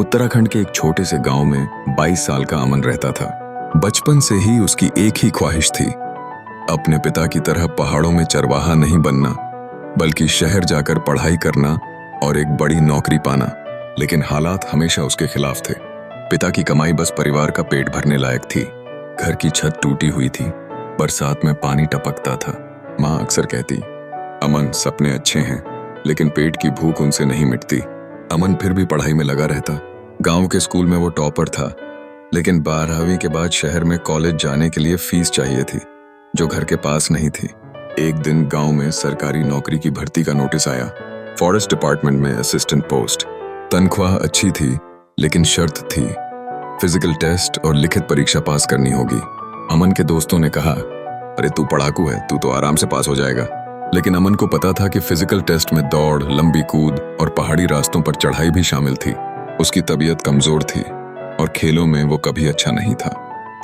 उत्तराखंड के एक छोटे से गांव में 22 साल का अमन रहता था। बचपन से ही उसकी एक ही ख्वाहिश थी, अपने पिता की तरह पहाड़ों में चरवाहा नहीं बनना, बल्कि शहर जाकर पढ़ाई करना और एक बड़ी नौकरी पाना। लेकिन हालात हमेशा उसके खिलाफ थे। पिता की कमाई बस परिवार का पेट भरने लायक थी। घर की छत टूटी हुई थी, बरसात में पानी टपकता था। माँ अक्सर कहती, अमन सपने अच्छे हैं, लेकिन पेट की भूख उनसे नहीं मिटती। अमन फिर भी पढ़ाई में लगा रहता। गांव के स्कूल में वो टॉपर था, लेकिन 12वीं के बाद शहर में कॉलेज जाने के लिए फीस चाहिए थी, जो घर के पास नहीं थी। एक दिन गांव में सरकारी नौकरी की भर्ती का नोटिस आया। फॉरेस्ट डिपार्टमेंट में असिस्टेंट पोस्ट। तनख्वाह अच्छी थी, लेकिन शर्त थी, फिजिकल टेस्ट और लिखित परीक्षा पास करनी होगी। अमन के दोस्तों ने कहा, अरे तू पढ़ाकू है, तू तो आराम से पास हो जाएगा। लेकिन अमन को पता था कि फिजिकल टेस्ट में दौड़, लंबी कूद और पहाड़ी रास्तों पर चढ़ाई भी शामिल थी। उसकी तबीयत कमजोर थी और खेलों में वो कभी अच्छा नहीं था।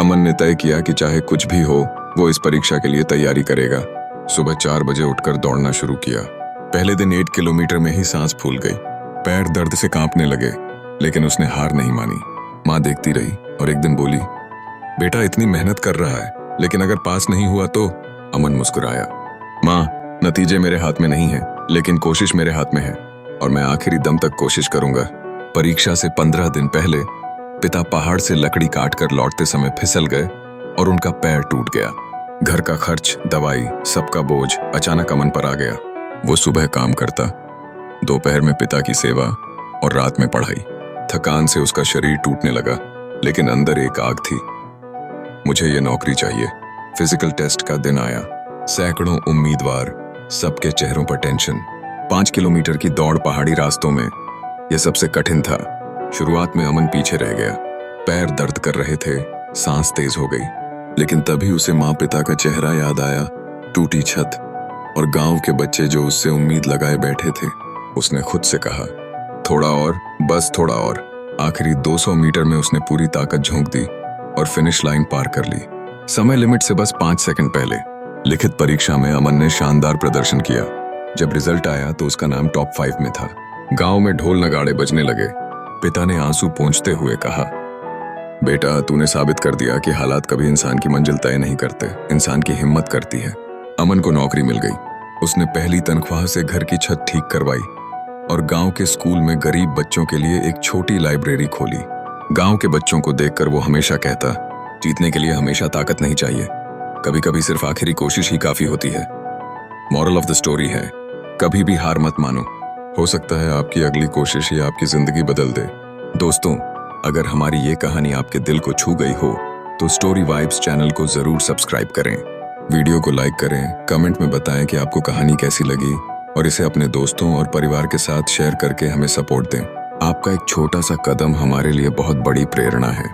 अमन ने तय किया कि चाहे कुछ भी हो, वो इस परीक्षा के लिए तैयारी करेगा। सुबह 4 बजे उठकर दौड़ना शुरू किया। पहले दिन 8 किलोमीटर में ही सांस फूल गई, पैर दर्द से कांपने लगे, लेकिन उसने हार नहीं मानी। माँ देखती रही और एक दिन बोली, बेटा इतनी मेहनत कर रहा है, लेकिन अगर पास नहीं हुआ तो? अमन मुस्कुराया, माँ नतीजे मेरे हाथ में नहीं है, लेकिन कोशिश मेरे हाथ में है और मैं आखिरी दम तक कोशिश करूंगा। परीक्षा से 15 दिन पहले पिता पहाड़ से लकड़ी काट कर लौटते समय फिसल गए और उनका पैर टूट गया। घर का खर्च, दवाई, सबका बोझ अचानक अमन पर आ गया। वो सुबह काम करता, दोपहर में पिता की सेवा और रात में पढ़ाई। थकान से उसका शरीर टूटने लगा, लेकिन अंदर एक आग थी। मुझे ये नौकरी चाहिए। फिजिकल टेस्ट का दिन आया। सैकड़ों उम्मीदवार, सबके चेहरों पर टेंशन। 5 किलोमीटर की दौड़ पहाड़ी रास्तों में, यह सबसे कठिन था। शुरुआत में अमन पीछे रह गया, पैर दर्द कर रहे थे, सांस तेज हो गई। लेकिन तभी उसे माँ पिता का चेहरा याद आया, टूटी छत और गांव के बच्चे जो उससे उम्मीद लगाए बैठे थे। उसने खुद से कहा, थोड़ा और, बस थोड़ा और। आखिरी 200 मीटर में उसने पूरी ताकत झोंक दी और फिनिश लाइन पार कर ली, समय लिमिट से बस 5 सेकंड पहले। लिखित परीक्षा में अमन ने शानदार प्रदर्शन किया। जब रिजल्ट आया तो उसका नाम टॉप 5 में था। गांव में ढोल नगाड़े बजने लगे। पिता ने आंसू पोंछते हुए कहा, बेटा तूने साबित कर दिया कि हालात कभी इंसान की मंजिल तय नहीं करते, इंसान की हिम्मत करती है। अमन को नौकरी मिल गई। उसने पहली तनख्वाह से घर की छत ठीक करवाई और गांव के स्कूल में गरीब बच्चों के लिए एक छोटी लाइब्रेरी खोली। गांव के बच्चों को देखकर वो हमेशा कहता, जीतने के लिए हमेशा ताकत नहीं चाहिए, कभी कभी सिर्फ आखिरी कोशिश ही काफी होती है। मॉरल ऑफ द स्टोरी है, कभी भी हार मत मानो, हो सकता है आपकी अगली कोशिश ही आपकी जिंदगी बदल दे। दोस्तों, अगर हमारी ये कहानी आपके दिल को छू गई हो तो स्टोरी वाइब्स चैनल को जरूर सब्सक्राइब करें, वीडियो को लाइक करें, कमेंट में बताएं कि आपको कहानी कैसी लगी और इसे अपने दोस्तों और परिवार के साथ शेयर करके हमें सपोर्ट दें। आपका एक छोटा सा कदम हमारे लिए बहुत बड़ी प्रेरणा है।